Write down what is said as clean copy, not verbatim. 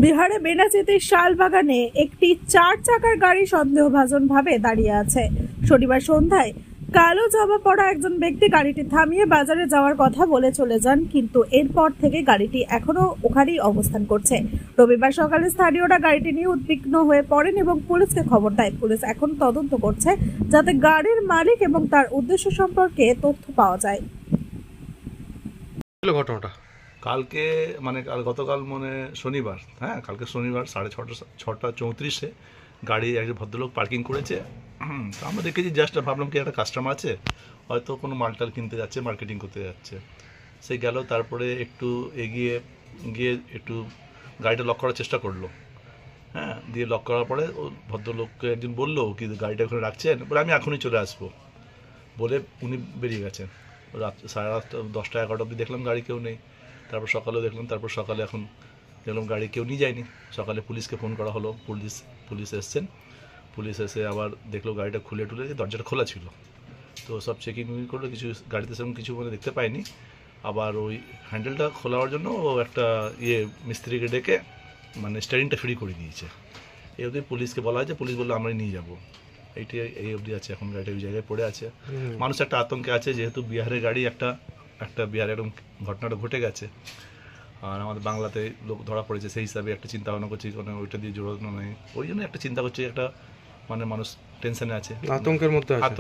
বিহারে বেনাচিতির শালবাগানে একটি 4 চাকার গাড়ি সন্দেহভাজনভাবে দাঁড়িয়ে আছে। শনিবার সন্ধ্যায় কালো জামা পরা একজন ব্যক্তি গাড়িটি থামিয়ে বাজারে যাওয়ার কথা বলে চলে যান, কিন্তু এরপর থেকে গাড়িটি এখনো ওখানেই অবস্থান করছে। রবিবার সকালে স্থানীয়রা গাড়িটি নিয়ে উদ্বিগ্ন হয়ে পড়েন এবং পুলিশকে খবর দেয়। পুলিশ এখন তদন্ত করছে যাতে গাড়ির মালিক এবং তার উদ্দেশ্য সম্পর্কে তথ্য পাওয়া যায়। ঘটনাটা কালকে গতকাল শনিবার, কালকে শনিবার 6:34 গাড়ি একজন ভদ্রলোক পার্কিং করেছে। তো আমরা দেখেছি, জাস্ট ভাবলাম কি একটা কাস্টমার আছে, হয়তো কোনো মালটাল কিনতে যাচ্ছে, মার্কেটিং করতে যাচ্ছে। সে গেল, তারপরে একটু এগিয়ে গিয়ে একটু গাড়িটা লক করার চেষ্টা করলো। দিয়ে লক করার পরে ও ভদ্রলোককে একজন বললো কি গাড়িটা ওখানে রাখছেন, বলে আমি এখনই চলে আসবো বলে উনি বেরিয়ে গেছেন। রাত 8:30, 10টা 11টা অবধি দেখলাম গাড়ি কেউ নেই। তারপর সকালেও দেখলাম, তারপর সকালে এখন দেখলাম গাড়ি কেউ নিয়ে যায়নি। সকালে পুলিশকে ফোন করা হলো, পুলিশ এসছেন। পুলিশ এসে আবার দেখলো গাড়িটা খুলে টুলে, দরজাটা খোলা ছিল। তো সব চেকিং করলো, কিছু গাড়িতে সেরকম কিছু দেখতে পাইনি। আবার ওই হ্যান্ডেলটা খোলার জন্য ও একটা মিস্ত্রিকে ডেকে স্টিয়ারিংটা ফ্রি করে দিয়েছে। এই অবধি পুলিশকে বলা হয়েছে, পুলিশ বললো আমরাই নিয়ে যাবো। এই অবধি আছে, এখন গাড়িটা ওই জায়গায় পড়ে আছে। মানুষ একটা আতঙ্কে আছে, যেহেতু বিহারের গাড়ি, একটা বিহারে এরকম ঘটনাটা ঘটে গেছে, আর আমাদের বাংলাতে লোক ধরা পড়েছে, সেই হিসাবে একটা চিন্তা ভাবনা করছি, ওইটা দিয়ে জোড়ানো নেই, ওই জন্য একটা চিন্তা করছি, একটা মানুষ টেনশনে আছে, আতঙ্কের মধ্যে আছে।